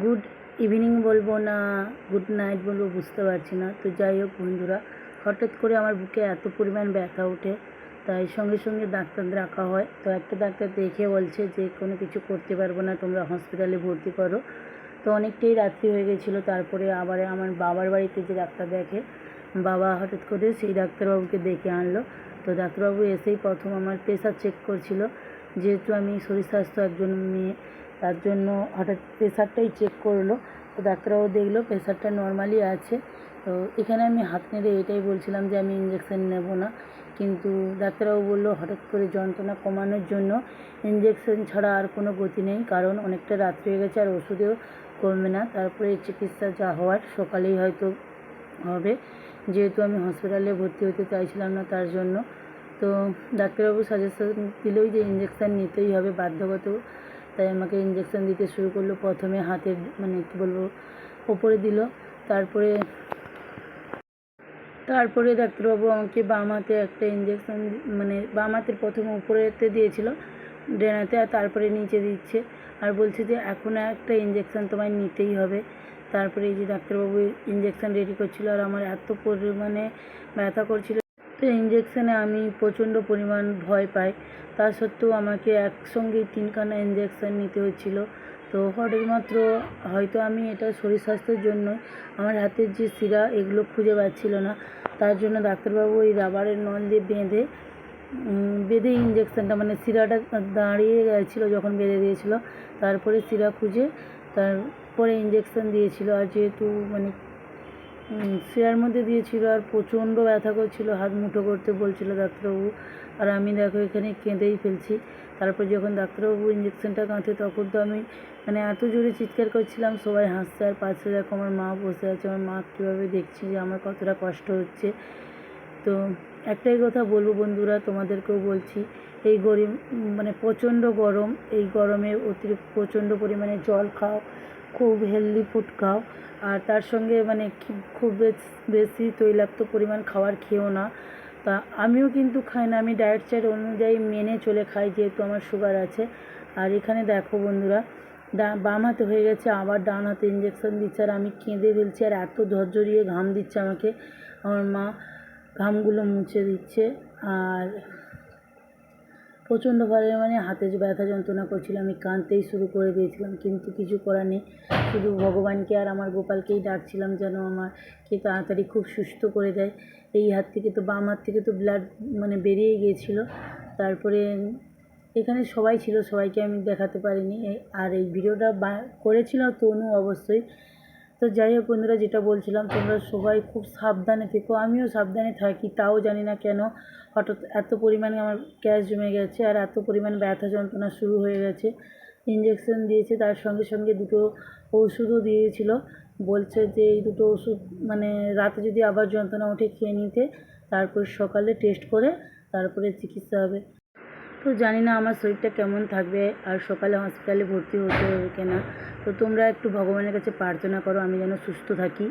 Good evening বলবো না good night বলবো বুঝতে পারছি না। তো যাই হোক বন্ধুরা, হঠাৎ করে আমার বুকে এত পরিমাণ ব্যথা ওঠে, তাই সঙ্গে সঙ্গে ডাক্তার রাখা হয়। তো একটা ডাক্তার দেখে বলছে যে কোনো কিছু করতে পারবো না, তোমরা হসপিটালে ভর্তি করো। তো অনেকটাই রাত্রি হয়ে গেছিলো। তারপরে আবার আমার বাবার বাড়িতে যে ডাক্তার দেখে, বাবা হঠাৎ করে সেই ডাক্তারবাবুকে ডেকে আনলো। তো ডাক্তারবাবু এসেই প্রথম আমার প্রেশার চেক করছিল, যেহেতু আমি শরীর স্বাস্থ্য একজন মেয়ে, তার জন্য হঠাৎ প্রেশারটাই চেক করলো। তো ডাক্তারবাবু দেখলো প্রেশারটা নর্মালি আছে। তো এখানে আমি হাত নেড়ে এটাই বলছিলাম যে আমি ইঞ্জেকশন নেব না, কিন্তু ডাক্তারবাবু বললো হঠাৎ করে যন্ত্রণা কমানোর জন্য ইঞ্জেকশন ছাড়া আর কোনো গতি নেই, কারণ অনেকটা রাত্রি হয়ে গেছে আর ওষুধেও কমবে না। তারপরে চিকিৎসা যা হওয়ার সকালেই হয়তো হবে, যেহেতু আমি হসপিটালে ভর্তি হতে চাইছিলাম না তার জন্য। তো ডাক্তারবাবু সাজেশন দিলই যে ইঞ্জেকশান নিতেই হবে বাধ্যগত, তাই আমাকে ইঞ্জেকশান দিতে শুরু করলো। প্রথমে হাতের কী বলবো ওপরে দিল, তারপরে ডাক্তারবাবু আমাকে বাম হাতে একটা ইঞ্জেকশান বাম হাতের প্রথমে উপরেতে দিয়েছিল, ডান হাতে, আর তারপরে নিচে দিচ্ছে, আর বলছে যে এখন একটা ইঞ্জেকশান তোমায় নিতেই হবে। তারপরে এই যে ডাক্তারবাবু ইঞ্জেকশান রেডি করছিল, আর আমার এত পরিমাণে ব্যথা করছিল। তো ইঞ্জেকশানে আমি প্রচণ্ড পরিমাণ ভয় পাই, তা সত্ত্বেও আমাকে একসঙ্গেই 3খানা ইঞ্জেকশান নিতে হচ্ছিল। তো হঠাৎ মাত্র হয়তো আমি এটা শরীর স্বাস্থ্যের জন্য আমার হাতের যে শিরা এগুলো খুঁজে পাচ্ছিল না, তার জন্য ডাক্তারবাবু ওই রাবারের নল দিয়ে বেঁধে ইঞ্জেকশানটা শিরাটা দাঁড়িয়ে গেছিলো যখন বেঁধে দিয়েছিল, তারপরে শিরা খুঁজে তারপরে ইঞ্জেকশান দিয়েছিল। আর যেহেতু শিরার মধ্যে দিয়েছিল আর প্রচণ্ড ব্যথা করছিল, হাত মুঠো করতে বলছিল ডাক্তারবাবু, আর আমি দেখো এখানে কেঁদেই ফেলছি। তারপর যখন ডাক্তারবাবু ইঞ্জেকশানটা কাঁথে তখন তো আমি এত জোরে চিৎকার করছিলাম, সবাই হাসছে, আর পাশে দেখো আমার মা বসে আছে, আমার মা কীভাবে দেখছি যে আমার কতটা কষ্ট হচ্ছে। তো একটাই কথা বলবো বন্ধুরা, তোমাদেরকেও বলছি, এই প্রচণ্ড গরম, এই গরমে অতিরিক্ত প্রচণ্ড পরিমাণে জল খাও, খুব হেলদি ফুড খাও, আর তার সঙ্গে খুব বেশি তৈলাক্ত পরিমাণ খাবার খেও না। তা আমিও কিন্তু খাই না, আমি ডায়েট চার্ট অনুযায়ী মেনে চলে খাই, যেহেতু আমার সুগার আছে। আর এখানে দেখো বন্ধুরা, বাম হাতে হয়ে গেছে, আবার ডান হাতে ইঞ্জেকশন দিচ্ছে, আর আমি কেঁদে ফেলছি, আর এত ঝরঝরিয়ে ঘাম দিচ্ছে আমাকে, আমার মা ঘামগুলো মুছে দিচ্ছে। আর প্রচণ্ড পরিমাণে হাতে ব্যথা যন্ত্রণা করছিল, আমি কাঁদতেই শুরু করে দিয়েছিলাম, কিন্তু কিছু করার নেই, শুধু ভগবানকে আর আমার গোপালকেই ডাকছিলাম যেন আমাকে তাড়াতাড়ি খুব সুস্থ করে দেয়। এই হাত থেকে তো বাম হাত থেকে তো ব্লাড বেরিয়ে গিয়েছিলো। তারপরে এখানে সবাই ছিল, সবাইকে আমি দেখাতে পারিনি, আর এই ভিডিওটা করেছিল তনু অবশ্যই। তো যাই হোক বন্ধুরা, যেটা বলছিলাম, তোমরা সবাই খুব সাবধানে থেকো, আমিও সাবধানে থাকি, তাও জানি না কেন হঠাৎ এত পরিমাণে আমার গ্যাস জমে গেছে, আর এত পরিমাণ ব্যথা যন্ত্রণা শুরু হয়ে গেছে। ইঞ্জেকশন দিয়েছে, তার সঙ্গে সঙ্গে দুটো ওষুধও দিয়েছিল, বলছে যে এই দুটো ওষুধ রাতে যদি আবার যন্ত্রণা ওঠে খেয়ে নিতে, তারপর সকালে টেস্ট করে তারপরে চিকিৎসা হবে। তো জানি না আমার শরীরটা কেমন থাকবে, আর সকালে হসপিটালে ভর্তি হতে হবে কিনা। তো তোমরা একটু ভগবানের কাছে প্রার্থনা করো আমি যেন সুস্থ থাকি।